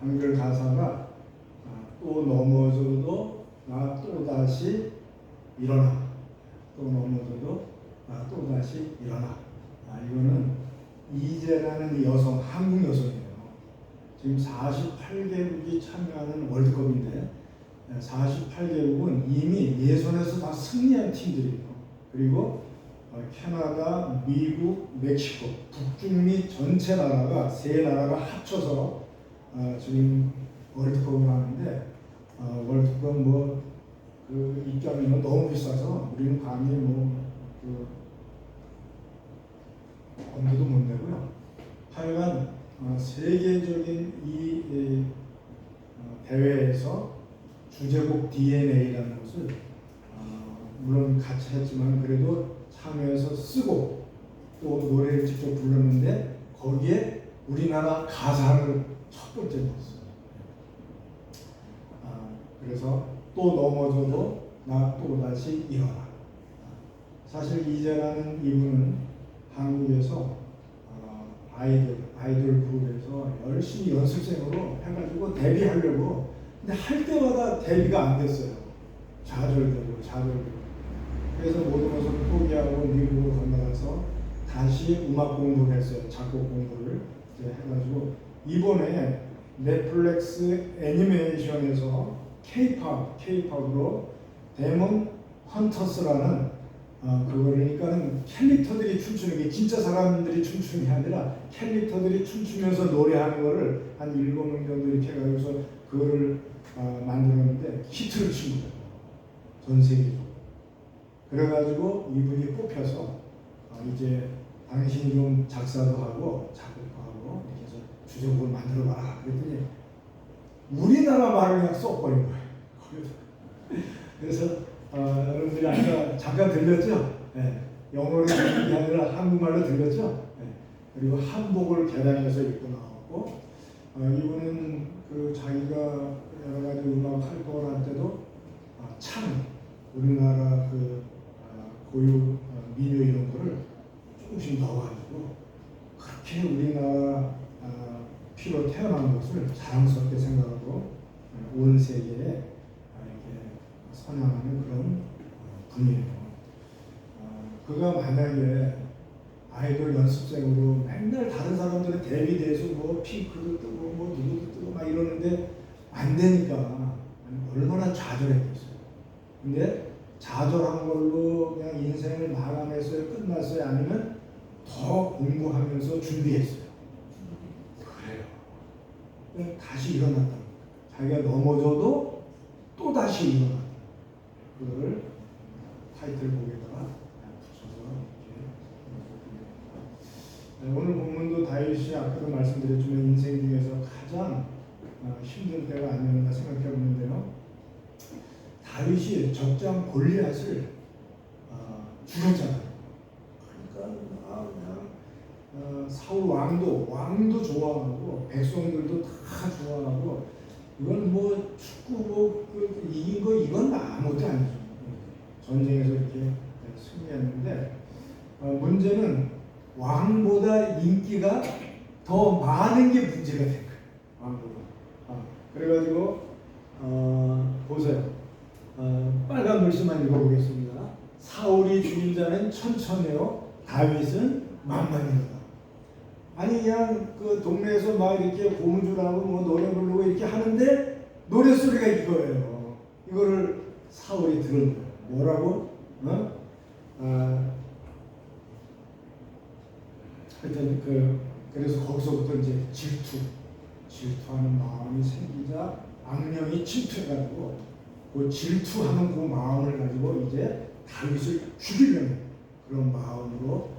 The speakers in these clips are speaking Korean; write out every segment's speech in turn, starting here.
한글 가사가 또 넘어져도 나 또다시 일어나. 또 넘어져도 나 또다시 일어나. 이거는 이재라는 여성, 한국 여성이에요. 지금 48개국이 참여하는 월드컵인데 48개국은 이미 예선에서 다 승리한 팀들이에요. 그리고 캐나다, 미국, 멕시코, 북중미 전체 나라가 세 나라가 합쳐서 지금 월드컵을 하는데 월드컵 그 입장료는 너무 비싸서 우리는 감히 그 엄두도 못 내고요. 하여간 세계적인 이 대회에서 주제곡 DNA라는 것을 물론 같이 했지만 그래도 참여해서 쓰고 또 노래를 직접 불렀는데 거기에 우리나라 가사를 첫 번째 넣었어요. 그래서 또 넘어져도 나 또다시 일어나. 사실 이재라는 이분은 한국에서 아이돌 그룹에서 열심히 연습생으로 해가지고 데뷔하려고 근데 할 때마다 데뷔가 안 됐어요. 좌절되고. 그래서 모든 것을 포기하고 미국으로 건너가서 다시 음악 공부를 했어요. 작곡 공부를 해가지고 이번에 넷플릭스 애니메이션에서 K-팝으로 데몬 헌터스라는 그러니까는 캐릭터들이 춤추는 게 진짜 사람들이 춤추는 게 아니라 캐릭터들이 춤추면서 노래하는 거를 한 7명 정도 이렇게 해가지고서 그거를 만들었는데 히트를 친 거예요. 전 세계적으로. 그래가지고 이분이 뽑혀서 이제 당신이 좀 작사도 하고 작곡도 하고 이렇게 해서 주제곡을 만들어봐라. 그랬더니 우리나라 말을 그냥 써버린 거예요. 그래서 여러분들이 아까 잠깐 들렸죠? 네. 영어로 듣는 게 아니라 한국말로 들렸죠? 네. 그리고 한복을 개량해서 입고 나왔고 이분은 그 자기가 여러 가지 음악 활동을 할 때도 참 우리나라 그 고유 민요 이런 거를 조금씩 넣어가지고 그렇게 우리나라 피로 태어난 것을 자랑스럽게 생각하고 온 세계에 이렇게 선양하는 그런 분이에요. 그가 만약에 아이돌 연습생으로 맨날 다른 사람들은 데뷔돼서 핑크도 뜨고 누구도 뜨고 막 이러는데 안 되니까 얼마나 좌절했겠어요. 근데 좌절한 걸로 그냥 인생을 마감했어요? 끝났어요? 아니면 더 공부하면서 준비했어요? 그래요. 다시 일어났다. 자기가 넘어져도 또 다시 일어났다. 그걸 타이틀곡에다가 붙여서 이렇게 오늘 본문도 다윗이 아까도 말씀드렸지만 인생 중에서 가장 힘든 때가 아니었나 생각해 보는데요. 다윗이 적장 골리앗을 죽였잖아요. 그러니까 그냥 사울 왕도 좋아하고 백성들도 다 좋아하고 이건 축구 이긴 거 이건 아무것도 아니죠. 전쟁에서 이렇게 승리했는데 문제는 왕보다 인기가 더 많은 게 문제가 된 거예요. 왕보다. 그래가지고 보세요. 빨간 글씨만 읽어보겠습니다. 사울이 죽인 자는 천천히요, 다윗은 만만이로다. 아니 그냥 그 동네에서 막 이렇게 고무줄하고 노래 부르고 이렇게 하는데 노래 소리가 이거예요. 이거를 사울이 들은 거예요. 뭐라고? 하여튼 그래서 거기서부터 이제 질투하는 마음이 생기자 악령이 침투해가지고 그 질투하는 그 마음을 가지고 이제 다윗을 죽이려는 그런 마음으로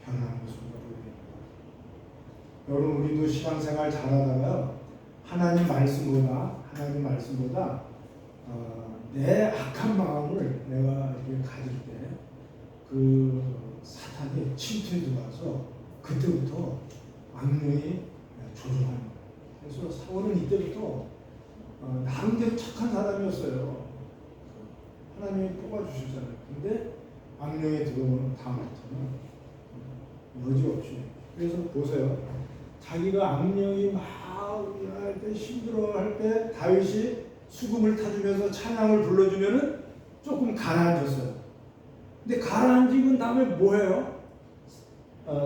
변하는 것을 보입니다. 여러분 우리도 신앙생활 잘하다가 하나님 말씀보다 내 악한 마음을 내가 이렇게 가질 때 그 사탄이 침투해 들어와서 그때부터 악령이 조종하는 거예요. 그래서 사울은 이때부터 나름대로 착한 사람이었어요. 하나님이 뽑아주셨잖아요. 근데 악령에 들어오는 다음부터는 여지없이. 그래서 보세요. 자기가 악령이 막 사울이 할 때 힘들어할 때 다윗이 수금을 타주면서 찬양을 불러주면은 조금 가라앉았어요. 근데 가라앉은 다음에 뭐예요?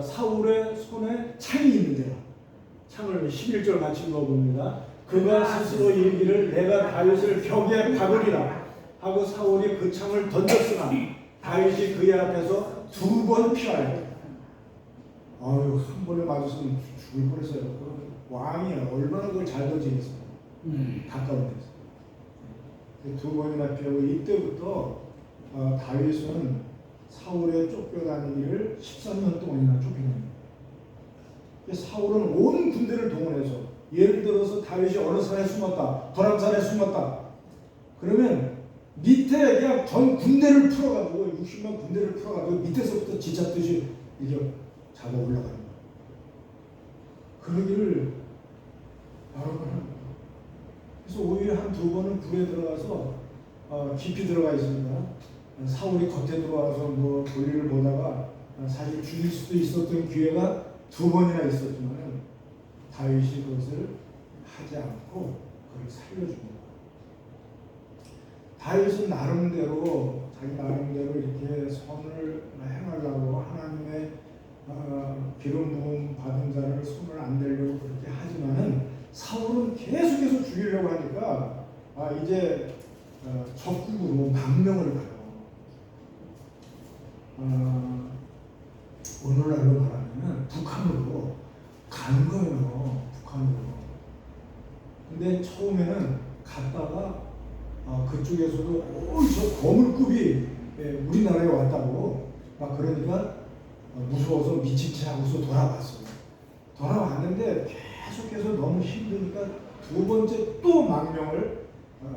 사울의 손에 창이 있는데요. 창을 11절 같이 읽어봅니다. 그가 스스로 이르기를 내가 다윗을 벽에 박으리라 하고 사울이 그 창을 던졌으나 다윗이 그의 앞에서 2번 피하여 아유 한 번에 맞았으면 죽을 뻔했어요. 그 왕이 얼마나 그걸 잘 던지겠어요. 가까운 데서 2번이나 피하고 이때부터 다윗은 사울의 쫓겨다니기를 13년 동안이나 쫓겨다닙니다. 사울은 온 군대를 동원해서 예를 들어서 다윗이 어느 산에 숨었다, 도람산에 숨었다. 그러면 밑에 그냥 전 군대를 풀어가지고 60만 군대를 풀어가지고 밑에서부터 지잡듯이 이렇게 잡아 올라가는 거예요. 그러기를 바로 하는 거예요. 그래서 오히려 한 2번은 불에 들어가서 깊이 들어가 있습니다. 사울이 겉에 들어와서 뭐 볼일을 보다가 사실 죽일 수도 있었던 기회가 2번이나 있었지만 다윗이 그것을 하지 않고 그를 살려줍니다. 다윗은 나름대로 자기 나름대로 이렇게 선을 행하려고 하나님의 기름 부음 받은 자를 손을 안 대려고 그렇게 하지만은 사울은 계속해서 죽이려고 하니까 이제 적국으로 망명을 가요. 오늘날로 말하면 북한으로 간 거예요. 북한으로. 근데 처음에는 갔다가 그쪽에서도 저 거물급이 우리나라에 왔다고 막 그러니까 무서워서 미친 채 하고서 돌아왔어요. 돌아왔는데 계속해서 너무 힘드니까 2번째 또 망명을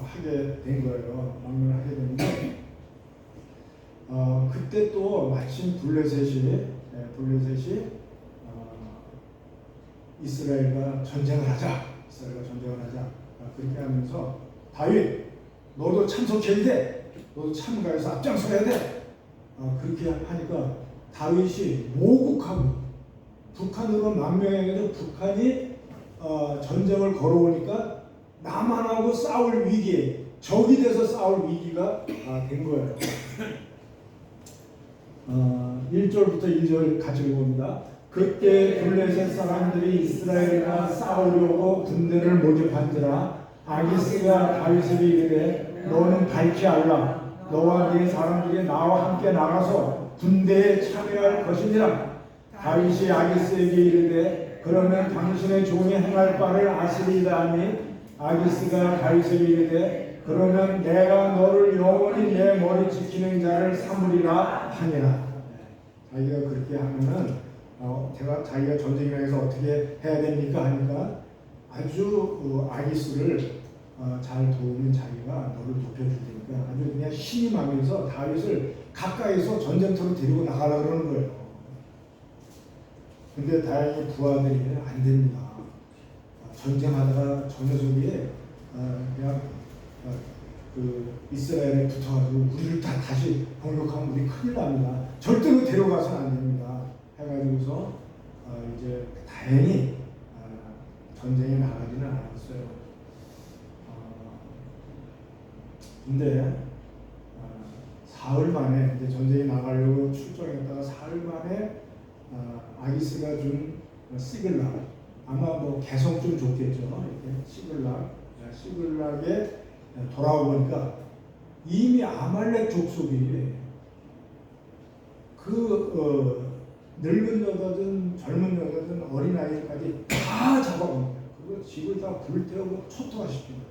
하게 된 거예요. 망명을 하게 됐는데 그때 또 마침 블레셋이 이스라엘과 전쟁을 하자. 그렇게 하면서 다윗 너도 참석해야 돼. 너도 참가해서 앞장서야 돼. 그렇게 하니까 다윗이 모국하고 북한으로 망명해서 북한이 전쟁을 걸어오니까 남한하고 싸울 위기에 적이 돼서 싸울 위기가 된 거예요. 1절부터 2절 같이 읽어봅니다. 그때 블레셋 사람들이 이스라엘과 싸우려고 군대를 모집한지라 아기스가 다윗에게 이르되 너는 밝히 알라. 너와 네 사람들이 나와 함께 나가서 군대에 참여할 것이니라. 다윗이 아기스에게 이르되 그러면 당신의 종이 행할 바를 아시리라 하니 아기스가 다윗에게 이르되 그러면 내가 너를 영원히 내 머리 지키는 자를 삼으리라 하니라. 자기가 그렇게 하면은 자기가 전쟁에 나가서 어떻게 해야 됩니까 하니까 아주 아기스를 잘 도우는 자기가 너를 돕혀줄 테니까 아주 그냥 신임하면서 다윗을 가까이서 전쟁터로 데리고 나가려고 그러는 거예요. 근데 다행히 부하들이 안 됩니다. 전쟁하다가 저 녀석이 그냥 그 이스라엘에 붙어가지고 우리를 다시 공격하면 우리 큰일 납니다. 절대로 데려가서는 안 됩니다. 해가지고서 이제 다행히 전쟁에 나가지는 않았어요. 근데 사흘 만에 이제 전쟁에 나가려고 출정했다가 사흘 만에 아기스가 준 시글락 아마 뭐 개성 좀 좋겠죠. 이렇게 시글락에 돌아오니까 이미 아말렉 족속이 늙은 여자든 젊은 여자든 어린아이까지 다 잡아갑니다. 그리고 집을 다 불태우고 초토화시킵니다.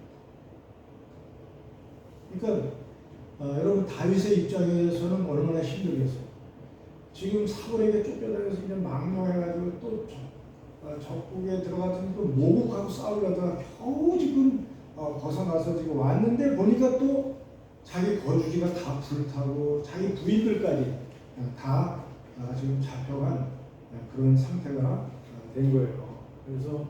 그러니까 여러분 다윗의 입장에서는 얼마나 힘들겠어요. 지금 사울에게 쫓겨다녀서 이제 망명해가지고 또 적국에 들어가서 또 모국하고 싸우려다가 겨우 지금 벗어나서 지금 왔는데 보니까 또 자기 거주지가 다 불타고 자기 부인들까지 다 지금 잡혀간 그런 상태가 된 거예요. 그래서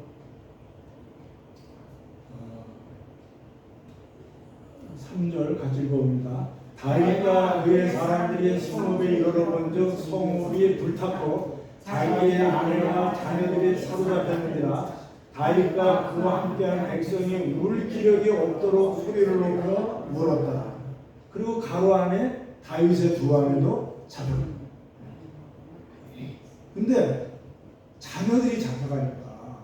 3절 같이 읽어봅니다. 다윗과 그의 사람들이 성읍에 이르러본즉 성읍이 불탔고 자기의 아내와 자녀들이 사로잡혔느니라. 다윗과 그와 함께한 백성이 울 기력이 없도록 소리를 높여 울었다. 그리고 가로 안에 다윗의 두 아내도 잡혔다. 근데 자녀들이 잡혀가니까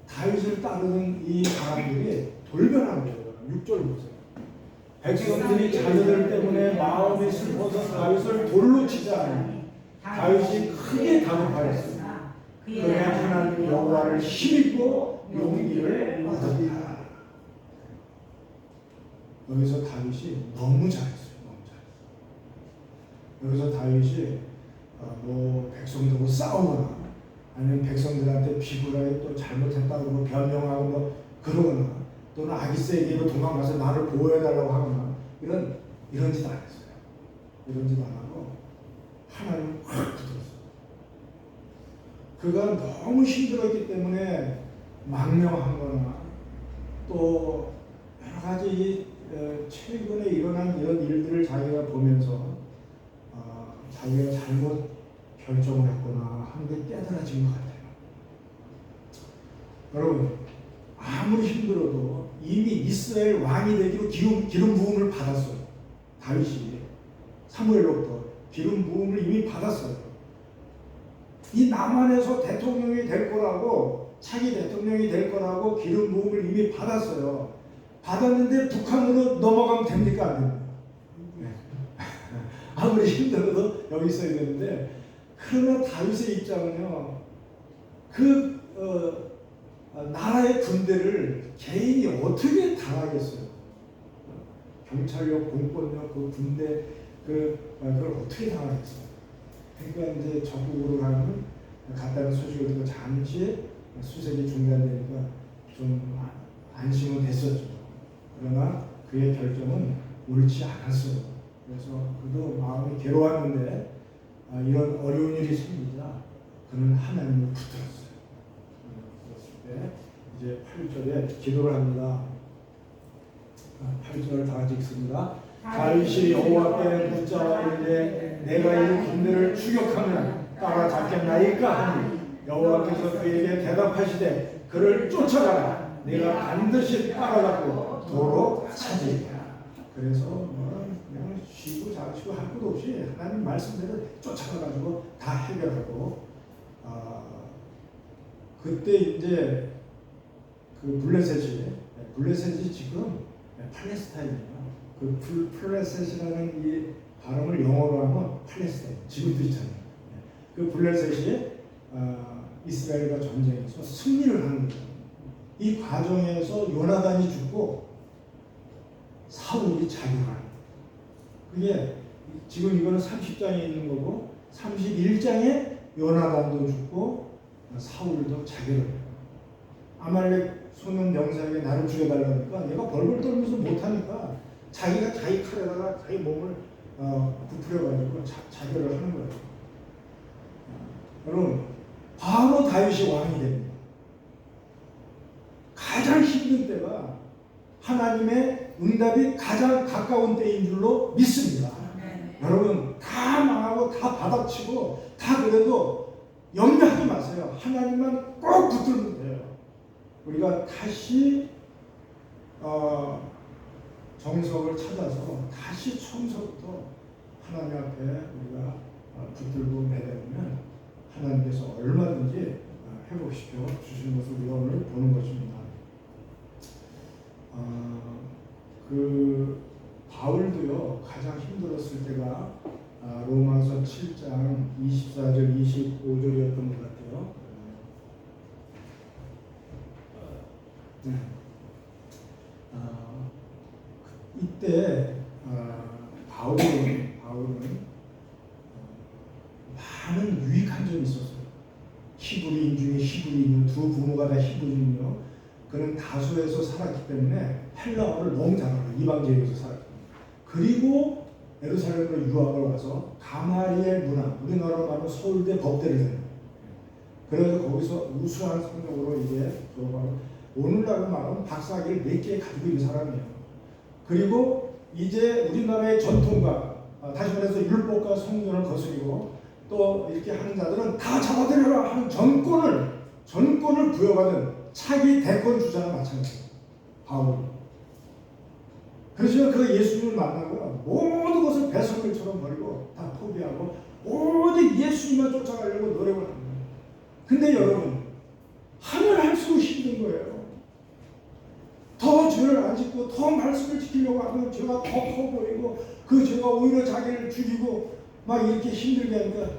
다윗을 따르는 이 사람들이 돌변한 거예요. 6절 보세요. 백성들이 자녀들 때문에 마음이 슬퍼서 다윗을 돌로 치자 다윗이 크게 다급하였습니다. 그러나 하나님 여호와를 힘입고 용기를 얻었다. 여기서 다윗이 너무 잘했어요. 너무 잘했어요. 여기서 다윗이 백성들하고 싸우거나 아니면 백성들한테 비굴하게 또 잘못했다고 변명하고 그러거나 또는 아기새에게로 도망가서 나를 보호해달라고 하거나 이런 짓 안 했어요. 이런 짓 안 하고 하나님을 확 붙들었어요. 그가 너무 힘들었기 때문에 망명하거나 또 여러 가지 최근에 일어난 이런 일들을 자기가 보면서 자기가 잘못 결정을 했구나 하는 게 깨달아진 것 같아요. 여러분 아무리 힘들어도 이미 이스라엘 왕이 되기로 기름 부음을 받았어요. 다윗이 사무엘로부터 기름 부음을 이미 받았어요. 이 남한에서 대통령이 될 거라고 차기 대통령이 될 거라고 기름 부음을 이미 받았어요. 받았는데 북한으로 넘어가면 됩니까? 안 됩니까? 아무리 힘들어도 여기 있어야 되는데 그러나 다윗의 입장은요. 나라의 군대를 개인이 어떻게 당하겠어요? 경찰력, 공권력, 그 군대 그걸 어떻게 당하겠어요? 그러니까 이제 적국으로 가면 갔다는 소식을 듣고 잠시 수색이 중단되니까 좀 안심은 됐었죠. 그러나 그의 결정은 옳지 않았어요. 그래서 그도 마음이 괴로웠는데 이런 어려운 일이 생기자 그는 하나님을 붙들었어요. 그랬을 때 이제 8절에 기도를 합니다. 8절 다 같이 읽습니다. 다윗이 여호와께 묻자 이르되 내가 이 군대를 추격하면 따라잡겠나이까 하니 여호와께서 그에게 대답하시되 그를 쫓아가라 내가 반드시 따라잡고 도로 찾으리라. 그래서 그냥 쉬고 자시고 할 것도 없이 하나님 말씀대로 쫓아가가지고 다 해결하고 그때 이제 그 블레셋이 지금 팔레스타인이에요. 그 블레셋이라는 이 발음을 영어로 하면 팔레스타인 지금도 있잖아요. 그 블레셋이 이스라엘과 전쟁에서 승리를 하는 거예요. 이 과정에서 요나단이 죽고 사울이 자기를 하는 거예요. 그게 지금 이거는 30장에 있는 거고 31장에 요나단도 죽고 사울도 자기를 해요. 아말렉 소년 명사에게 나를 죽여달라니까 얘가 벌벌 떨면서 못하니까 자기가 자기 칼에다가 자기 몸을 부풀려가지고 자결을 하는 거예요. 여러분 바로 다윗이 왕이 됩니다. 가장 힘든 때가 하나님의 응답이 가장 가까운 때인 줄로 믿습니다. 여러분 다 망하고 다 바닥치고 다 그래도 염려하지 마세요. 하나님만 꼭 붙들면 돼요. 우리가 다시 정석을 찾아서 다시 처음부터 하나님 앞에 우리가 붙들고 매달리면 하나님께서 얼마든지 회복시켜 주시는 것을 우리가 오늘 보는 것입니다. 그 바울도요 가장 힘들었을 때가 로마서 7장 24절 25절이었던 것 같아요. 이때 바울은 많은 유익한 점이 있었어요. 히브리인 중에 히브리인, 두 부모가 다 히브리인이요. 그는 다소에서 살았기 때문에 헬라어를 너무 잘 알아요. 이방지역에서 살았기 때문에. 그리고 예루살렘으로 유학을 가서 가마리엘 문화, 우리나라로 말하면 서울대 법대를 다녀요. 그래서 거기서 우수한 성적으로 이제 졸업하고 오늘날로 말하면 박사학위를 4개 가지고 있는 사람이에요. 그리고 이제 우리나라의 전통과 다시 말해서 율법과 성경을 거스리고 또 이렇게 하는 자들은 다 잡아들여라 하는 전권을 부여받은 차기 대권 주자나 마찬가지예요. 바울이. 그래서 그 예수님을 만나고 모든 것을 배설물처럼 버리고 다 포기하고 오직 예수님만 쫓아가려고 노력을 합니다. 근데 여러분, 하면 할수록 힘든 거예요. 더 죄를 안 짓고 더 말씀을 지키려고 하면 죄가 더 커 보이고 그 죄가 오히려 자기를 죽이고 막 이렇게 힘들게 하니까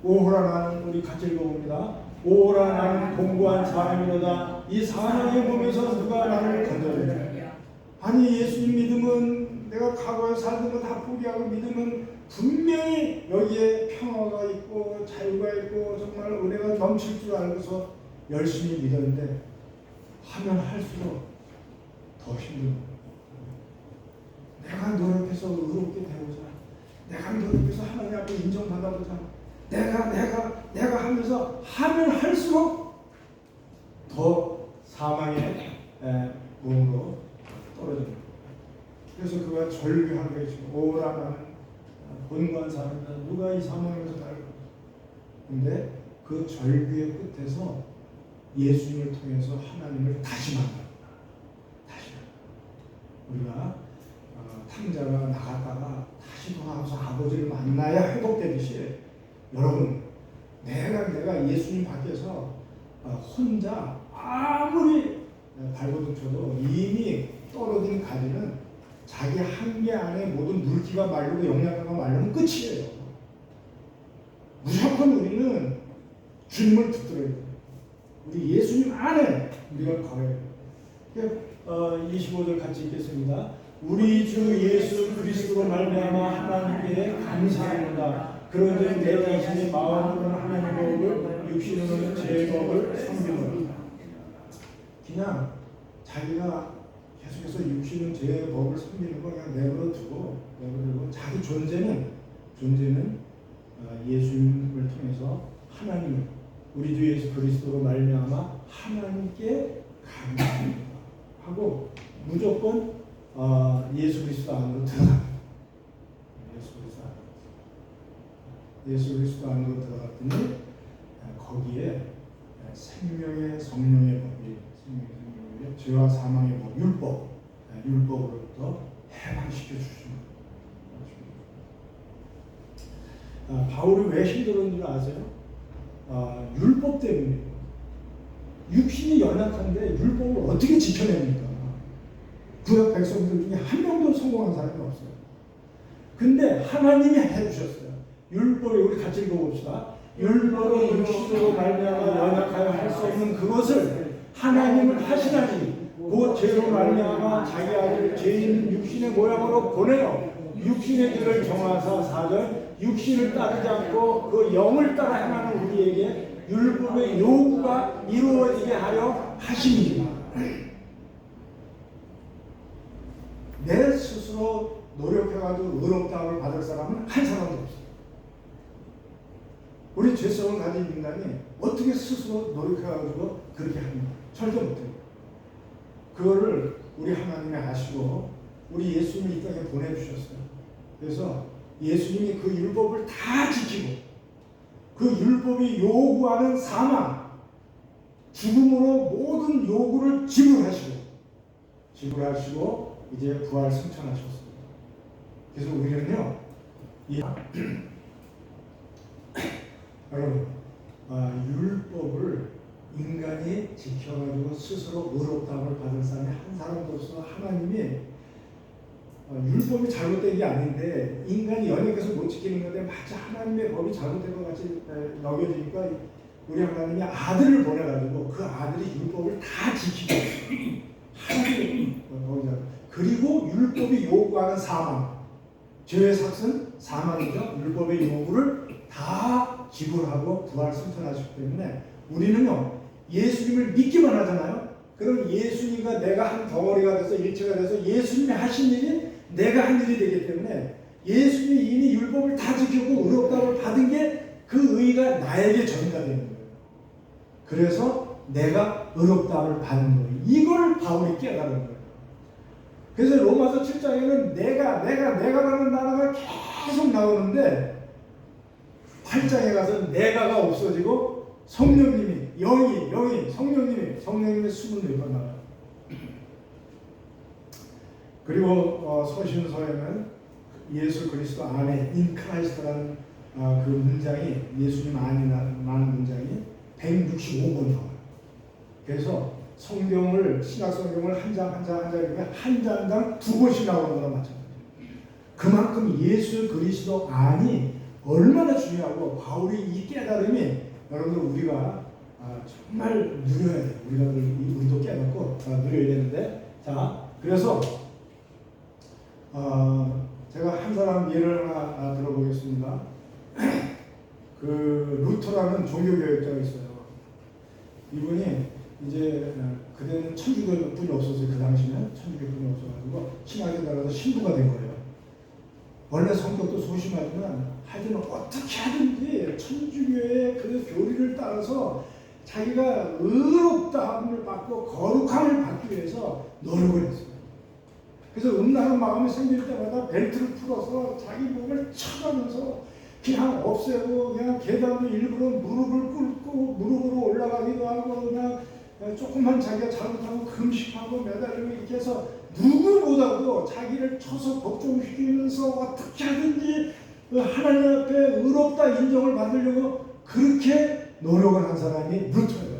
오호라 나는, 우리 같이 읽어봅니다. 오호라 나는 공고한 사람이로다. 이 사명의 몸에서 누가 나를 건져주냐. 아니, 예수님 믿음은 내가 과거에 살던 거 다 포기하고 믿으면 분명히 여기에 평화가 있고 자유가 있고 정말 은혜가 넘칠 줄 알고서 열심히 믿었는데 하면 할수록 더 힘든 거예요. 내가 노력해서 의롭게 되고자, 내가 노력해서 하나님 앞에 인정받아보자, 내가 하면서 하면 할수록 더 사망의 몸으로 떨어집니다. 그래서 그가 절규한 것이죠. 오라 나는 곤고한 사람이다. 누가 이 사망에서 나를. 근데 그 절규의 끝에서 예수님을 통해서 하나님을 다시 만납니다. 우리가 탕자가 나갔다가 다시 돌아와서 아버지를 만나야 회복되듯이 여러분, 내가 예수님 밖에서 혼자 아무리 발버둥 쳐도 이미 떨어진 가지는 자기 한계 안에 모든 물기가 마르고 영양가가 마르면 끝이에요. 무조건 우리는 주님을 붙들어야 돼요. 우리 예수님 안에 우리가 거해야 돼요. 25절 같이 읽겠습니다. 우리 주 예수 그리스도로 말미암아 하나님께 감사합니다. 그런데 내 자신의 마음으로는 하나님의 법을, 육신으로는 제 법을 섬기노라. 그냥 자기가 계속해서 육신은 제 법을 섬기는 거 그냥 내버려두고 자기 존재는 예수님을 통해서 하나님을, 우리 주 예수 그리스도로 말미암아 하나님께 감사합니다 하고 무조건 예수 그리스도 안으로 들어갑니다. 예수 그리스도 안으로 들어갔더니 거기에 생명의 성령의 법이, 죄와 사망의 법, 율법으로부터 해방시켜 주십니다. 바울이 왜 힘들었는 줄 아세요? 율법 때문이에요. 육신이 연약한데 율법을 어떻게 지켜냅니까? 구약 백성들 중에 한 명도 성공한 사람이 없어요. 근데 하나님이 해주셨어요. 율법에, 우리 같이 읽어봅시다. 율법의 육신으로 말미암아 연약하여 할 수 없는 그것을 하나님을 하시나니 그 죄로 말미암아 자기 아들 죄인 육신의 모양으로 보내어 육신의 죄를 정하사 4절 육신을 따르지 않고 그 영을 따라 행하는 우리에게 율법의 요구가 이루어지게 하려 하심이니라. 내 스스로 노력해가지고 의롭다함을 받을 사람은 한 사람도 없어요. 우리 죄성을 가진 인간이 어떻게 스스로 노력해가지고 그렇게 합니까? 절대 못해요. 그거를 우리 하나님이 아시고 우리 예수님이 이 땅에 보내주셨어요. 그래서 예수님이 그 율법을 다 지키고 그 율법이 요구하는 사망, 죽음으로 모든 요구를 지불하시고 이제 부활 승천하셨습니다. 그래서 우리는요, 여러분, 율법을 인간이 지켜가지고 스스로 의롭다함을 받은 사람이 한 사람으로서 하나님이 율법이 잘못된 게 아닌데 인간이 연약해서 못 지키는 건데 마치 하나님의 법이 잘못된 것 같이 여겨지니까 우리 하나님이 아들을 보내가지고 그 아들이 율법을 다 지키고 하나님 그리고 율법이 요구하는 사망, 죄의 삭은 사망이죠. 율법의 요구를 다 지불하고 부활 승천하셨기 때문에 우리는요 예수님을 믿기만 하잖아요. 그럼 예수님과 내가 한 덩어리가 돼서 일체가 돼서 예수님이 하신 일이 내가 한 일이 되기 때문에 예수님이 이미 율법을 다 지키고 의롭다함을 받은 게 그 의가 나에게 전가되는 거예요. 그래서 내가 의롭다함을 받는 거예요. 이걸 바울이 깨달은 거예요. 그래서 로마서 7장에는 내가라는 단어가 계속 나오는데 8장에 가서 내가가 없어지고 성령님이 영이 성령님의 숨을 내고 나와요. 그리고 서신서에는 예수 그리스도 안에 인크라이스트라는 그 문장이 예수님 안이라는 문장이 165번 나와요. 그래서 성경을 신약 성경을 한 장 이렇게 한 장당 2번씩 나오는 거랑 마찬가지예요. 그만큼 예수 그리스도 안이 얼마나 중요하고 바울이 이 깨달음이 여러분들 우리가 정말 누려야 돼요. 우리도 깨닫고 누려야 되는데 자 그래서 제가 한 사람 예를 하나 들어보겠습니다. 그 루터라는 종교개혁자가 있어요. 이분이 이제 그때는 천주교뿐이 없었어요. 그 당시는 천주교뿐이 없어가지고 신학에 따라서 신부가 된 거예요. 원래 성격도 소심하지만 하여튼 어떻게 하든지 천주교의 그 교리를 따라서 자기가 의롭다함을 받고 거룩함을 받기 위해서 노력을 했어요. 그래서 음란한 마음이 생길 때마다 벨트를 풀어서 자기 몸을 쳐가면서 그냥 없애고 그냥 계단도 일부러 무릎을 꿇고 무릎으로 올라가기도 하고 그냥 조금만 자기가 잘못하고 금식하고 매달리고 이렇게 해서 누구보다도 자기를 쳐서 복종시키면서 어떻게 하든지 하나님 앞에 의롭다 인정을 받으려고 그렇게 노력을 한 사람이 루터예요.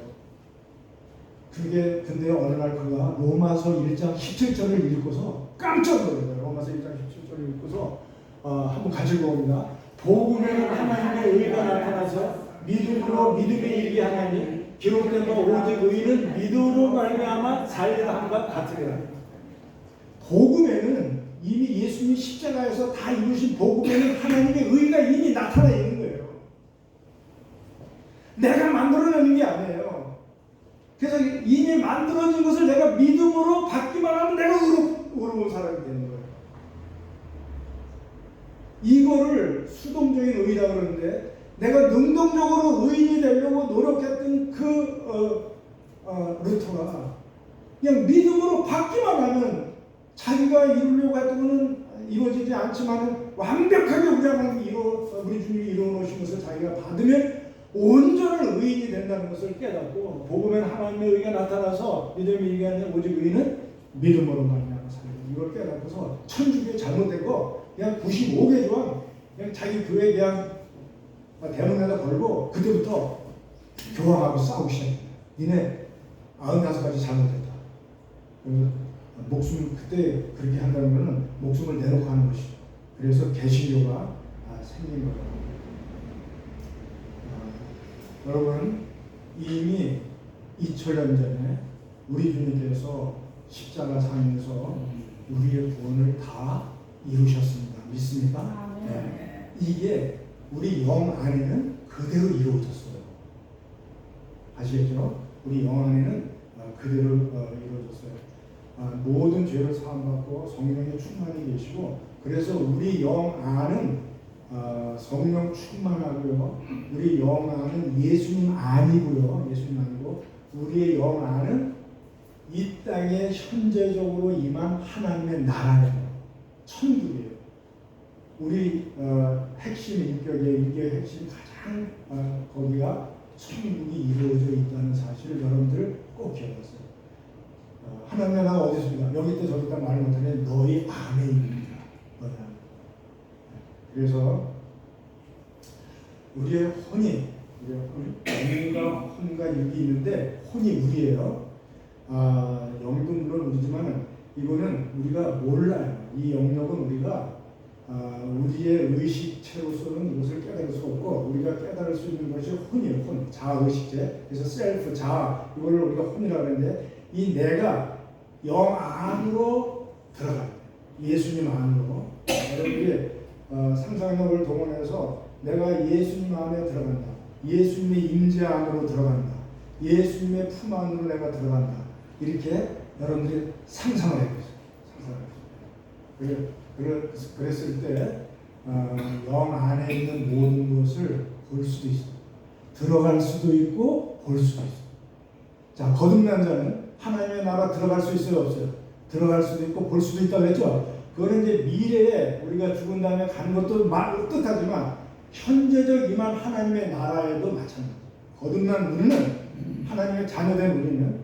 근데 어느 날 그가 로마서 1장 17절을 읽고서 깜짝 놀랐어요. 로마서 1장 17절을 읽고서 한번 같이 읽어봅니다. 복음에는 하나님의 의가 나타나서 믿음으로 믿음에 이르게 하나니 기록된 바 오직 의인은 믿음으로 말미암아 살리함과 같으리라. 복음에는 이미 예수님이 십자가에서 다 이루신 복음에는 하나님의 의가 이미 나타나 있는 거예요. 내가 만들어내는 게 아니에요. 그래서 이미 만들어진 것을 내가 믿음으로 받기만 하면 내가 의로운 사람이 되는 거예요. 이거를 수동적인 의라고 그러는데 내가 능동적으로 의인이 되려고 노력했던 루터가 그냥 믿음으로 받기만 하면 자기가 이루려고 했던 것은 이루어지지 않지만 완벽하게 우리 주님이 이루어놓으신 것을 자기가 받으면 온전한 의인이 된다는 것을 깨닫고 복음에는 하나님의 의가 나타나서 믿음이 이게 아니라 오직 의인은 믿음으로 말미암아 살리라. 이걸 깨닫고서 천주교에 잘못된 거 그냥 95개 조항 그냥 자기 교회 그냥 대문에다 걸고 그때부터 교황하고 싸우기 시작합니다. 니네 95가지 잘못했다. 목숨 그때 그렇게 한다는 것은 목숨을 내놓고 하는 것이죠. 그래서 개신교가 생긴 거예요. 여러분 이미 2000년 전에 우리 주님께서 십자가 상에서 우리의 구원을 다 이루셨습니다. 믿습니까? 네. 이게 우리 영 안에는 그대로 이루어졌어요. 아시겠죠? 우리 영 안에는 그대로 이루어졌어요. 모든 죄를 사함받고 성령의 충만이 계시고 그래서 우리 영 안은 성령 충만하고요. 우리 영 안은 예수님 아니고요. 예수님 아니고 우리의 영 안은 이 땅에 현재적으로 임한 하나님의 나라예요. 천국이에요. 우리 핵심 인격의 핵심 가장 거기가 천국이 이루어져 있다는 사실을 여러분들 꼭 기억하세요. 하나님의 나라가 어디 있습니까? 여기 있다 저기 있다 말 못하면 너희 안에 있습니다. 그래서 우리의 혼이 혼과 육이 있는데 혼이 우리예요. 영도 물론 우리지만 이거는 우리가 몰라요. 이 영역은 우리가 우리의 의식체로서는 이것을 깨달을 수 없고 우리가 깨달을 수 있는 것이 혼이에요. 혼, 자아의식체. 그래서 셀프, 자아 이걸 우리가 혼이라고 하는데 이 내가 영 안으로 들어가요. 예수님 안으로. 여러분들이 상상력을 동원해서 내가 예수님 안에 들어간다. 예수님의 임재 안으로 들어간다. 예수님의 품 안으로 내가 들어간다. 이렇게 여러분들이 상상을 해보세요. 그랬을 때 영 안에 있는 모든 것을 볼 수도 있어요. 들어갈 수도 있고 볼 수도 있어요. 자, 거듭난 자는 하나님의 나라 들어갈 수 있어요, 없어요? 들어갈 수도 있고 볼 수도 있다고 했죠. 그거는 이제 미래에 우리가 죽은 다음에 가는 것도 뜻하지만 현재적 임한 하나님의 나라에도 마찬가지예요. 거듭난 우리는 하나님의 자녀된 우리는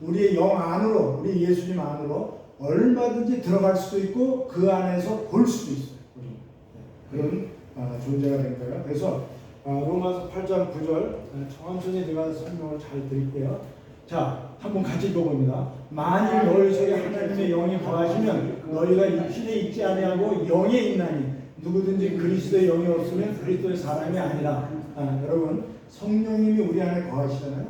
우리의 영 안으로, 우리 예수님 안으로 얼마든지 들어갈 수도 있고 그 안에서 볼 수도 있어요. 그런 존재가 된 거예요. 그래서 로마서 8장 9절 천천히 제가 설명을 잘 드릴게요. 자, 한번 같이 읽어봅니다. 만일 너희 속에 하나님의 영이 거하시면 너희가 육신에 있지 아니하고 영에 있나니 누구든지 그리스도의 영이 없으면 그리스도의 사람이 아니라. 여러분, 성령님이 우리 안에 거하시잖아요.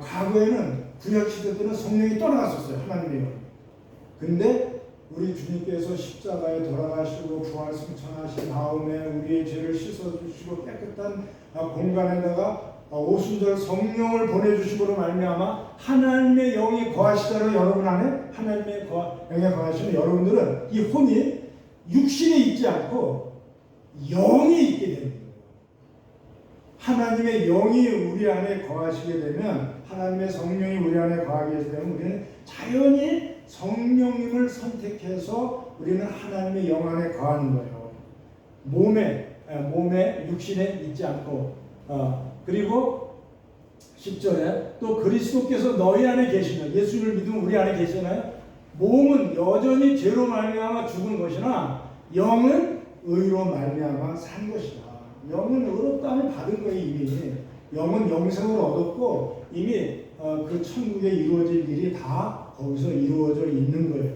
과거에는 구약 시대 때는 성령이 떠나갔었어요. 하나님의 영. 근데 우리 주님께서 십자가에 돌아가시고 부활 승천하신 다음에 우리의 죄를 씻어주시고 깨끗한 공간에다가 오순절 성령을 보내주심으로 말미암아 하나님의 영이 거하시다는 여러분 안에 하나님의 영이 거하시는 여러분들은 이 혼이 육신에 있지 않고 영이 있게 됩니다. 하나님의 영이 우리 안에 거하시게 되면, 하나님의 성령이 우리 안에 거하게 되면 우리는 자연히 성령님을 선택해서 우리는 하나님의 영 안에 거하는 거예요. 몸에 육신에 있지 않고. 그리고 10절에 또 그리스도께서 너희 안에 계시면, 예수를 믿으면 우리 안에 계시잖아요. 몸은 여전히 죄로 말미암아 죽은 것이나 영은 의로 말미암아 산 것이다. 영은 의롭다함을 받은 거예요. 이미 영은 영생을 얻었고 이미 그 천국에 이루어질 일이 다 거기서 이루어져 있는 거예요.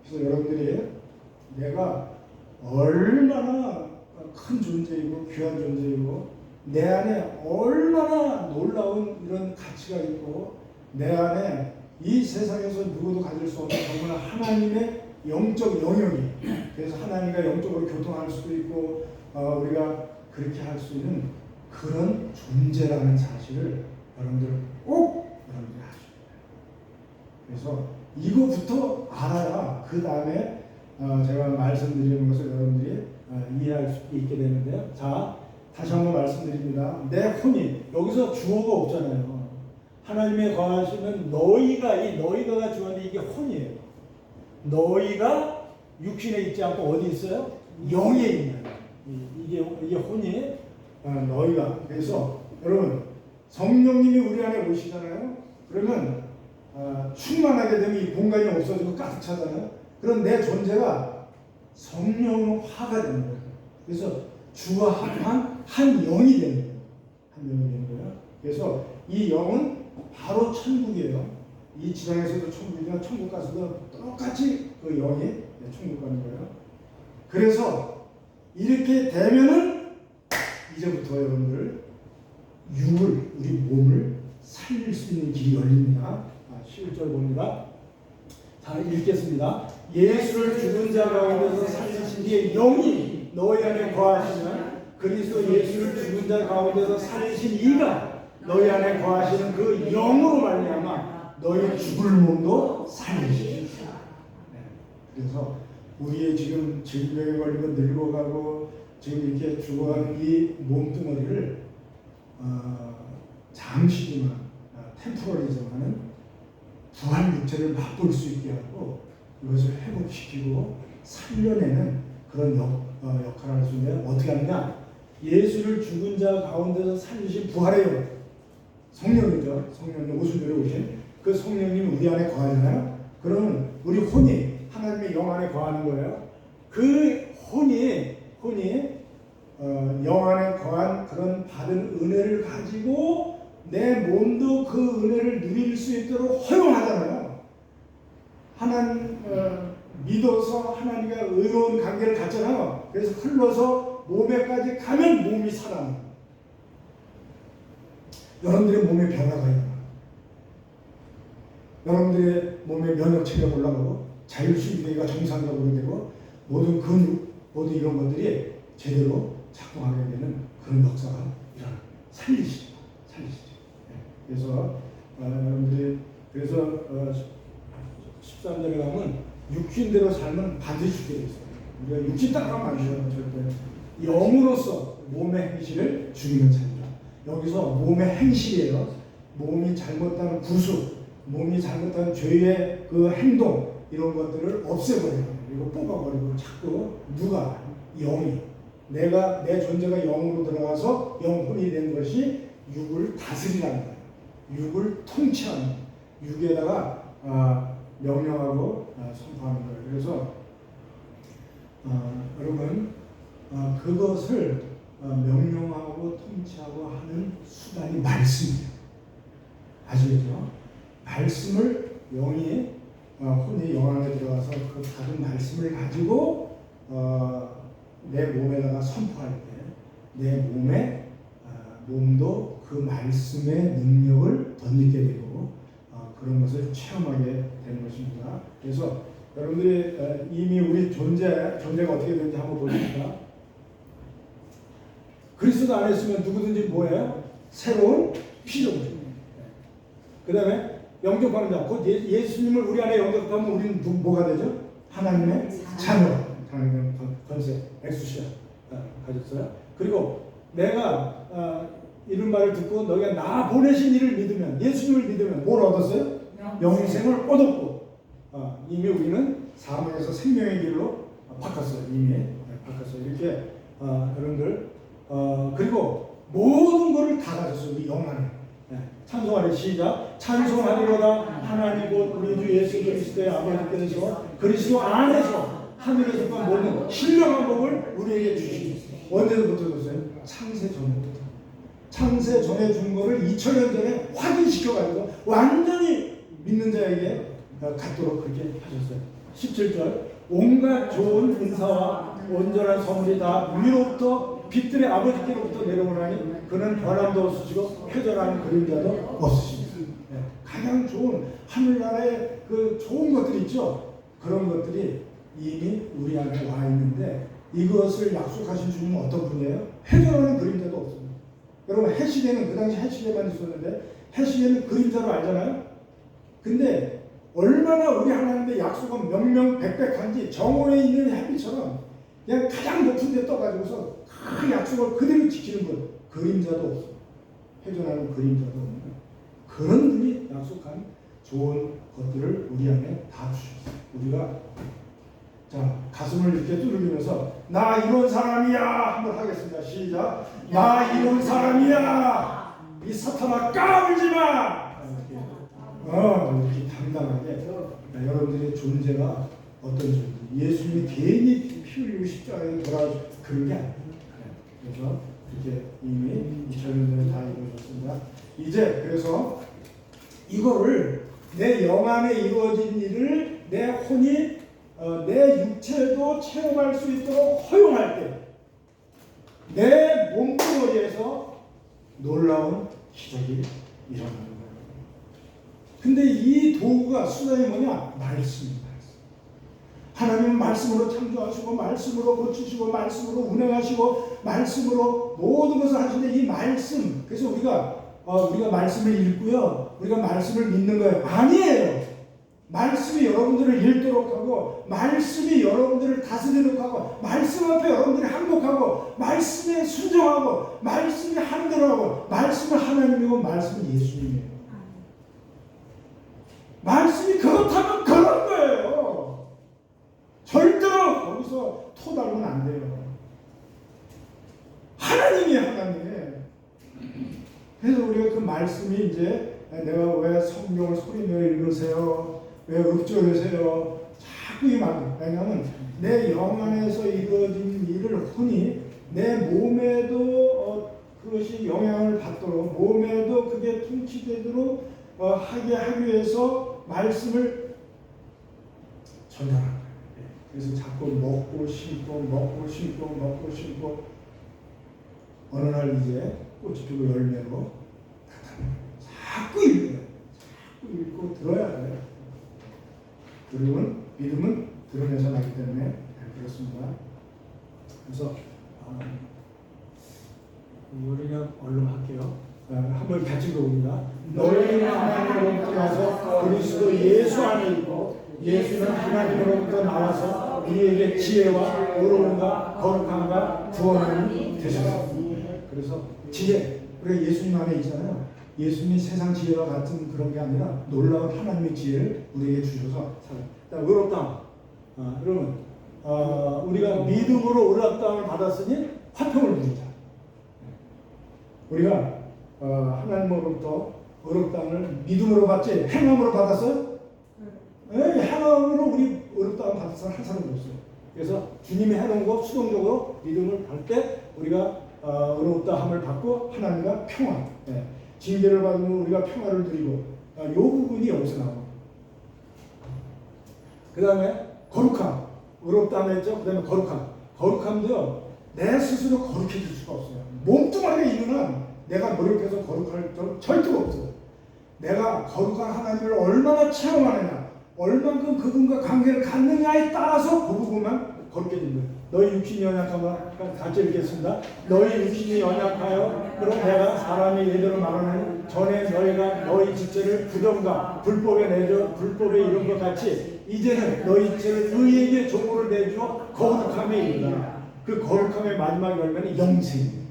그래서 여러분들이 내가 얼마나 큰 존재이고 귀한 존재이고 내 안에 얼마나 놀라운 이런 가치가 있고 내 안에 이 세상에서 누구도 가질 수 없는 정말 하나님의 영적 영역이, 그래서 하나님과 영적으로 교통할 수도 있고 우리가 그렇게 할 수 있는 그런 존재라는 사실을 여러분들 꼭 여러분들이 아셔야 돼요. 그래서 이거부터 알아야 그 다음에 제가 말씀드리는 것을 여러분들이 이해할 수 있게 되는데요. 자, 다시 한번 말씀드립니다. 내 혼이, 여기서 주어가 없잖아요. 하나님의 거하시는 너희가, 이 너희가가 주어인데 이게 혼이에요. 너희가 육신에 있지 않고 어디 있어요? 영에 있는. 이게 혼이 너희가. 그래서 여러분, 성령님이 우리 안에 오시잖아요. 그러면 충만하게 되면 이 공간이 없어지고 가득 차잖아요. 그럼 내 존재가 성령화가 되는 거예요. 그래서 주와 합한 한 영이 되는 거예요. 한 영이 되는 거예요. 그래서 이 영은 바로 천국이에요. 이 지상에서도 천국이지만 천국 가서도 똑같이 그 영이 천국 가는 거예요. 그래서 이렇게 되면은 이제부터 여러분들 육을, 우리 몸을 살릴 수 있는 길이 열립니다. 11절 봅니다. 자, 읽겠습니다. 예수를 죽은 자 가운데서 살리신 이의 영이 너희 안에 거하시면 그리스도 예수를 죽은 자 가운데서 살리신 이가 너희 안에 거하시는 그 영으로 말미암아 너희 죽을 몸도 살리시리라. 그래서 우리의 지금 질병에 걸리고 늙어가고 지금 이렇게 죽어가는 이 몸뚱어리를 잠시지만 템포러리지만은 부활 육체를 맛볼 수 있게 하고 이것을 회복시키고 살려내는 그런 역할을 할 수 있는데 어떻게 하느냐? 예수를 죽은 자 가운데서 살리신 부활의 영, 성령이죠. 성령님 오순절에 오신 그 성령님이 우리 안에 거하잖아요. 그러면 우리 혼이 하나님의 영 안에 거하는 거예요. 그 혼이 영 안에 거한 그런 받은 은혜를 가지고 내 몸도 그 은혜를 누릴 수 있도록 허용하잖아요. 하나님 믿어서 하나님과 의로운 관계를 갖잖아요. 그래서 흘러서 몸에까지 가면 몸이 살아납니다. 여러분들의 몸에 변화가 일어나요. 여러분들의 몸의 면역 체계가 올라가고 자율신경계가 정상적으로 되고 모든 근육, 모든 이런 것들이 제대로 작동하게 되는 그런 역사가 일어나요. 살리시죠. 그래서 여러분들이 그래서 13절에 가면 육신대로 살면 반드시 죽게 돼 있어요. 우리가 육신 따라가면 안 돼요. 절대. 영으로서 몸의 행실을 죽이는 자입니다. 여기서 몸의 행실이에요. 몸이 잘못한 구수, 몸이 잘못한 죄의 그 행동 이런 것들을 없애버려요. 그리고 뽑아버리고 자꾸 누가? 영이. 내 존재가 영으로 들어가서 영혼이 된 것이 육을 다스리라는 거예요. 육을 통치하는, 육에다가 명령하고 선포하는 거예요. 그래서 여러분 그것을 명령하고 통치하고 하는 수단이 말씀이에요. 아시겠죠? 말씀을 영이 혼이 영 안에 들어가서 그 받은 말씀을 가지고 내 몸에다가 선포할 때 내 몸도 그 말씀의 능력을 덧입게 되고 그런 것을 체험하게 되는 것입니다. 그래서 여러분들이 이미 우리 존재가 어떻게 되는지 한번 보십시다. 그리스도 안에 있으면 누구든지 뭐예요? 새로운 피조물이에요. 그 다음에 영접하는 자, 곧 예수님을 우리 안에 영접하면 우리는 뭐가 되죠? 하나님의 자녀, 하나님의 권세, 엑수시아 가졌어요. 그리고 내가 이런 말을 듣고 너희가 나 보내신 이를 믿으면, 예수님을 믿으면 뭘 얻었어요? 영생을 얻었고 이미 우리는 사망에서 생명의 길로 바꿨어요. 이미 바꿨어요. 이렇게 여러분들 그리고 모든 것을 다 가졌어요. 우리 영 안에. 찬송하리 시작. 찬송하리로다 하나님 곧 우리 주 예수 그리스도의 아버지께서 그리스도 안에서 하늘에서만 모든 신령한 복을 우리에게 주시니 언제부터 줬어요? 창세 전부터. 창세 전에 준 거를 2000년 전에 확인시켜가지고 완전히 믿는 자에게 갖도록 그렇게 하셨어요. 17절 온갖 좋은 인사와 온전한 선물이 다 위로부터 빛들의 아버지께로부터 내려오나니 그는 변함도 없으시고 회절하는 그림자도 없으십니다. 가장 좋은 하늘나라의 그 좋은 것들이 있죠. 그런 것들이 이미 우리 안에 와 있는데 이것을 약속하신 주님은 어떤 분이에요? 회절하는 그림자도 없습니다. 여러분 해시계는 그 당시 해시계만 있었는데 해시계는 그림자로 알잖아요. 근데 얼마나 우리 하나님의 약속은 명명백백한지 정오에 있는 햇빛처럼 그냥 가장 높은 데 떠가지고서 그 약속을 그대로 지키는 것. 그림자도 없어. 회전하는 그림자도 없는 그런 분이 약속한 좋은 것들을 우리 안에 다 주셨어요. 우리가 자 가슴을 이렇게 두드리면서 나 이런 사람이야 한번 하겠습니다. 시작. 나 이런 사람이야. 이 사탄아 까불지 마. 이렇게 당당하게 여러분들의 존재가 어떤 존재? 예수님이 괜히 피 흘리고 십자가에 돌아와 그런 게 아니에요. 그래서 이렇게 이미 2000년 전에 다 이루어졌습니다. 이제 그래서 이거를 내 영 안에 이루어진 일을 내 혼이 내 육체도 체험할 수 있도록 허용할 때 내 몸뚱어리에서 놀라운 기적이 일어나는 거예요. 근데 이 도구가 수단이 뭐냐? 말씀입니다. 하나님은 말씀으로 창조하시고 말씀으로 고치시고 말씀으로 운행하시고 말씀으로 모든 것을 하시는데 이 말씀, 그래서 우리가 말씀을 읽고요, 우리가 말씀을 믿는 거예요. 아니에요. 말씀이 여러분들을 읽도록 하고 말씀이 여러분들을 다스리도록 하고 말씀 앞에 여러분들이 항복하고 말씀에 순종하고 말씀이 하는 대로 하고 말씀은 하나님이고 말씀은 예수님이에요. 말씀이 그렇다면 그런 거예요. 절대로 거기서 토달면 안 돼요. 하나님이에요, 하나님. 그래서 우리가 그 말씀이 이제 내가 왜 성경을 소리내어 읽으세요? 왜 읊조리세요? 자꾸 이 말. 왜냐하면 내 영 안에서 이루어진 일을 혼이 내 몸에도 그것이 영향을 받도록 몸에도 그게 통치되도록 하게 하기 위해서 말씀을 전달하는 거예요. 그래서 자꾸 먹고 심고 어느 날 이제 꽃이 피고 열매로 자꾸 읽고 들어야 돼요. 그리고 믿음은 들으면서 나기 때문에 그렇습니다. 그래서 우리가 얼른 할게요. 한번 같이 읽어봅니다. 너희는 하나님으로부터 나서 그리스도 예수 안에 있고 예수는 하나님으로부터 나와서 우리에게 지혜와 의로움과 거룩함과 구원이 되셨습니다. 그래서 지혜, 우리가 예수님 안에 있잖아요. 예수님이 세상 지혜와 같은 그런 게 아니라 놀라운 하나님의 지혜를 우리에게 주셔서 살아요. 의롭다함. 여러분, 우리가 믿음으로 의롭다함을 받았으니 화평을 누리자. 우리가 하나님으로부터 어렵다함을 믿음으로 받지 행함으로 받았어요? 행함으로 우리 어렵다함을 받은 사람 한 사람도 없어요. 그래서 주님이 해놓은 거 수동적으로 믿음을 할 때 우리가 어렵다함을 받고 하나님과 평화, 징계를 받으면 우리가 평화를 누리고 이 부분이 여기서 나옵니다. 그 다음에 거룩함, 어렵다함 했죠. 그 다음에 거룩함도요, 내 스스로 거룩해질 수가 없어요. 몸뚱아리가 있는 한 내가 노력해서 거룩할 줄 절대로 없어요. 내가 거룩한 하나님을 얼마나 체험하느냐, 얼만큼 그분과 관계를 갖느냐에 따라서 그 부분만 거룩해진다. 너희 육신이 연약하면 같이 읽겠습니다. 너희 육신이 연약하여 그럼 내가 사람이 예대로 말하는 전에 너희가 너희 지체를 부정과 불법에 내줘 불법에 이런 것 같이 이제는 너희 지체를 의에게 종으로 내주어 거룩함에 이르라. 그 거룩함의 마지막 열매는 영생입니다.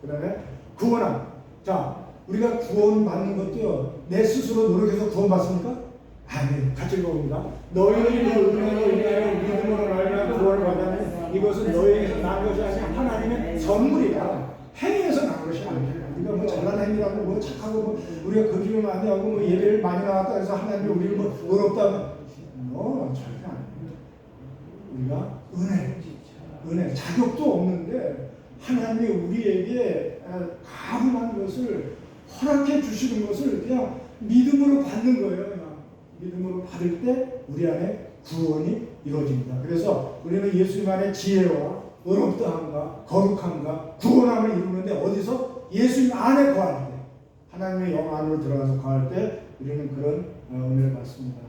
그 다음에 구원함. 자, 우리가 구원받는 것도요, 내 스스로 노력해서 구원받습니까? 아니, 같이 읽어봅니다. 너희의 은혜로 인하여 믿음으로 말미암아 구원을 받았는 이것은 너희에게서 난 것이 아니라 하나님의 선물이다. 행위에서 난 것이 아니야. 우리가 뭐 잘난 행위라고 뭐 착하고 뭐 우리가 그 기를 많이 하고 뭐 예배를 많이 나왔다 해서 하나님이 우리를 뭐 어렵다. 절대 아니에요. 우리가 은혜, 자격도 없는데 하나님이 우리에게 가분한 것을 허락해 주시는 것을 그냥 믿음으로 받는 거예요. 믿음으로 받을 때 우리 안에 구원이 이루어집니다. 그래서 우리는 예수님 안에 지혜와 의롭다함과 거룩함과 구원함을 이루는데 어디서? 예수님 안에 거할 때, 하나님의 영 안으로 들어가서 거할 때 우리는 그런 은혜를 받습니다.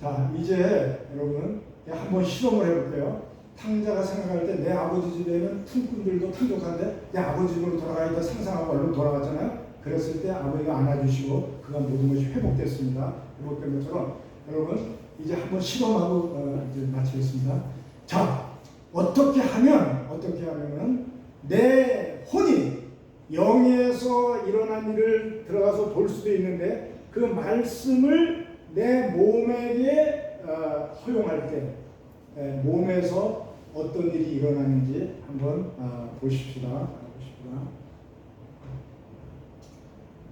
자, 이제 여러분 한번 실험을 해볼게요. 탕자가 생각할 때 내 아버지 집에는 품꾼들도 풍족한데 내 아버지 집으로 돌아가니까 상상하고 얼른 돌아갔잖아요. 그랬을 때 아버지가 안아주시고 그가 모든 것이 회복됐습니다. 회복된 것처럼 여러분 이제 한번 실험하고 이제 마치겠습니다. 자, 어떻게 하면은 내 혼이 영에서 일어난 일을 들어가서 볼 수도 있는데 그 말씀을 내 몸에게 허용할 때 몸에서 어떤 일이 일어나는지 한번 보십시다.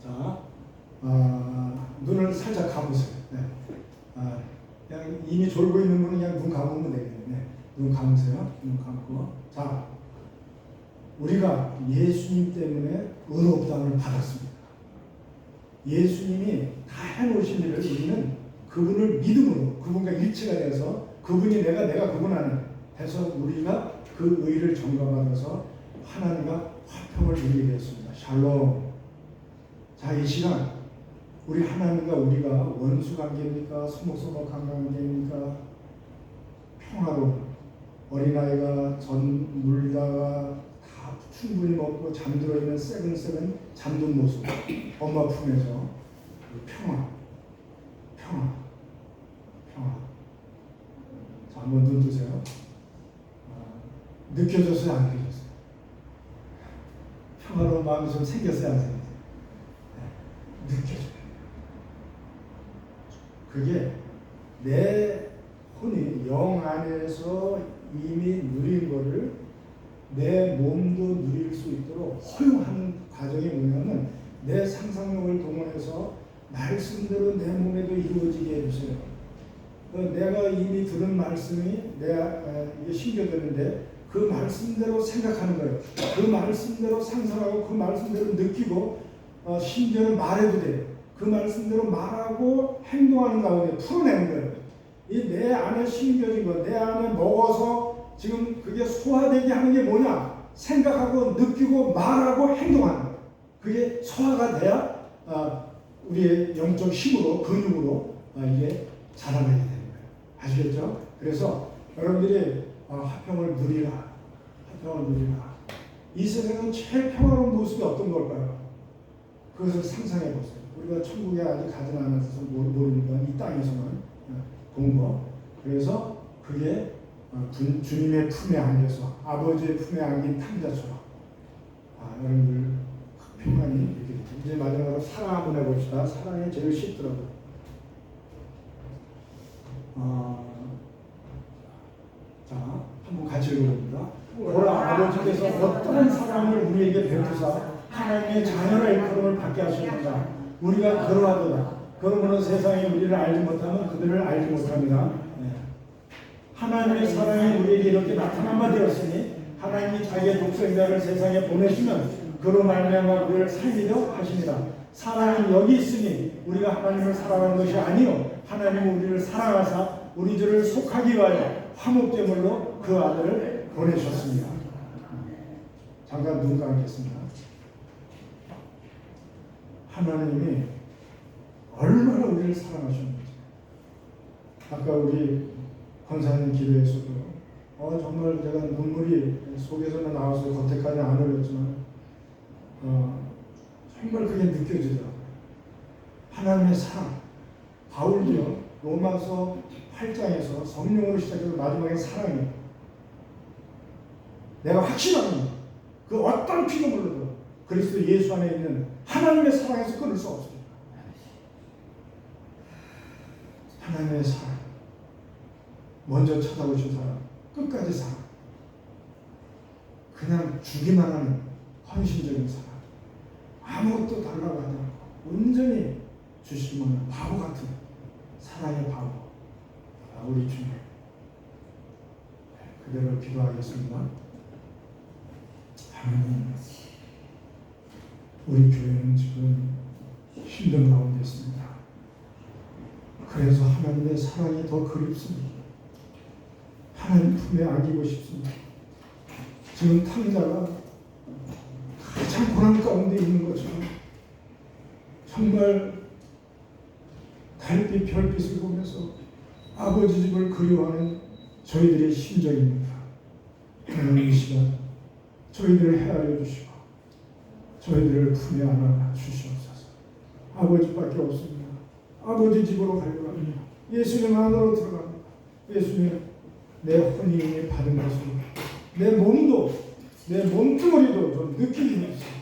자, 눈을 살짝 감으세요. 그냥 이미 졸고 있는 분은 그냥 눈 감으면 되겠네. 눈 감으세요. 눈 감고. 자, 우리가 예수님 때문에 의롭다함을 받았습니다. 예수님이 다 해놓으신 일을 우리는 그분을 믿음으로 그분과 일치가 돼서 그분이 내가 그분 안에 해서 우리가 그 의를 전가받아서 하나님과 화평을 누리게 되었습니다. 샬롬. 자, 이 시간 우리 하나님과 우리가 원수 관계입니까? 서먹서먹한 관계입니까? 평화로 어린아이가 전 물다가 다 충분히 먹고 잠들어 있는 세근세근 잠든 모습, 엄마 품에서 평화. 자, 한번 눈 뜨세요. 느껴졌어요, 안 느껴졌어요? 평화로운 마음이 좀 생겼어요, 안 생겼어요? 느껴져요. 그게 내 혼이 영 안에서 이미 누린 거를 내 몸도 누릴 수 있도록 허용하는 과정이 뭐냐면 내 상상력을 동원해서 말씀대로 내 몸에도 이루어지게 해주세요. 내가 이미 들은 말씀이 이게 신겨졌는데 그 말씀대로 생각하는 거예요. 그 말씀대로 상상하고 그 말씀대로 느끼고 심지어는 말해도 돼요. 그 말씀대로 말하고 행동하는 가운데 풀어내는 거예요. 이 내 안에 심겨진 거, 내 안에 먹어서 지금 그게 소화되게 하는 게 뭐냐? 생각하고 느끼고 말하고 행동하는 거예요. 그게 소화가 돼야 우리의 영적 힘으로 근육으로 이게 자라나게 되는 거예요. 아시겠죠? 그래서 여러분들이 화평을 누리라. 이 세상은 제일 평화로운 모습이 어떤 걸까요? 그것을 상상해 보세요. 우리가 천국에 아직 가지 않아서 모르니까 이 땅에서만 본 거. 그래서 그게 주님의 품에 안겨서 아버지의 품에 안긴 탕자처럼 여러분들 평안이 이렇게 됩니다. 이제 마지막으로 사랑 한번 해봅시다. 사랑이 제일 쉽더라고요. 자, 한번 같이 읽어봅니다. 보라, 아버지께서 어떠한 사랑을 우리에게 베푸사 하나님의 자녀라 일컬음을 받게 하셨느니라. 우리가 그러하도다. 그러므로 세상이 우리를 알지 못하면 그들을 알지 못합니다. 하나님의 사랑이 우리에게 이렇게 나타난 바 되었으니 하나님이 자기의 독생자를 세상에 보내시면 그로 말미암아 그를 살리려 하십니다. 사랑은 여기 있으니 우리가 하나님을 사랑하는 것이 아니요 하나님은 우리를 사랑하사 우리 들을 속하기 위하여 화목제물로 그 아들을 보내셨습니다. 잠깐 눈 감겠습니다. 하나님이 얼마나 우리를 사랑하셨는지. 아까 우리 권사님 기도에서도 정말 제가 눈물이 속에서는 나와서 겉에까지 안 흘렸지만 정말 그게 느껴지더라고요. 하나님의 사랑. 바울도요 로마서 8장에서 성령으로 시작해서 마지막에 사랑이에요. 내가 확신하는 그 어떤 피조물로도 그리스도 예수 안에 있는 하나님의 사랑에서 끊을 수 없습니다. 하나님의 사랑. 먼저 찾아오신 사랑. 끝까지 사랑. 그냥 주기만 하는 헌신적인 사랑. 아무것도 달라고 하지 않고 온전히 주시면 바보 같은 사랑의 바보. 우리 주님. 그대로 기도하겠습니다. 하나님, 우리 교회는 지금 힘든 가운데 있습니다. 그래서 하나님의 사랑이 더 그립습니다. 하나님 품에 안기고 싶습니다. 지금 탕자가 가장 고난 가운데 있는 것처럼 정말 달빛 별빛을 보면서 아버지 집을 그리워하는 저희들의 심정입니다. 하나님 이 시간 저희들을 헤아려 주시고 저희들을 품에 안아 주시옵소서. 아버지밖에 없습니다. 아버지 집으로 가려고 합니다. 예수님 안으로 들어갑니다. 예수님, 내 혼인이 받은 것을 내 몸도 내 몸뚱어리도 좀 느끼게 해주세요.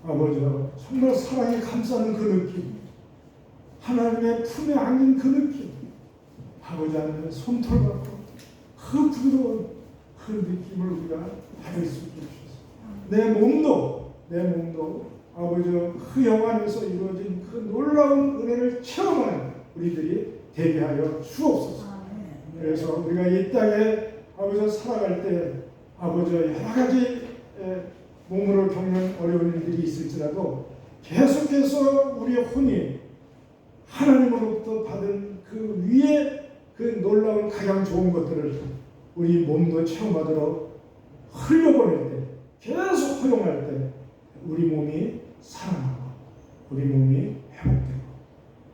아버지가 정말 사랑에 감싸는 그 느낌, 하나님의 품에 안긴 그 느낌, 아버지 안에 손털 받고 그 부드러운 그 느낌을 우리가 받을 수 있게 주셔서 내 몸도 아버지 그 영안에서 이루어진 그 놀라운 은혜를 체험하는 우리들이 되게 하여 주옵소서. 그래서 우리가 이 땅에 아버지 살아갈 때 아버지 여러 가지 몸으로 겪는 어려운 일들이 있을지라도 계속해서 우리의 혼이 하나님으로부터 받은 그 위에 그 놀라운 가장 좋은 것들을 우리 몸도 체험하도록 흘려보낼 때, 계속 허용할 때 우리 몸이 살아나고 우리 몸이 회복되고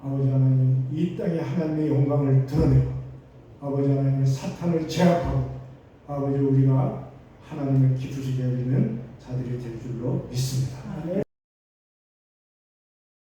아버지 하나님 이 땅에 하나님의 영광을 드러내고 아버지 하나님 사탄을 제압하고 아버지 우리가 하나님을 기쁘시게 여기는 자들이 될 줄로 믿습니다.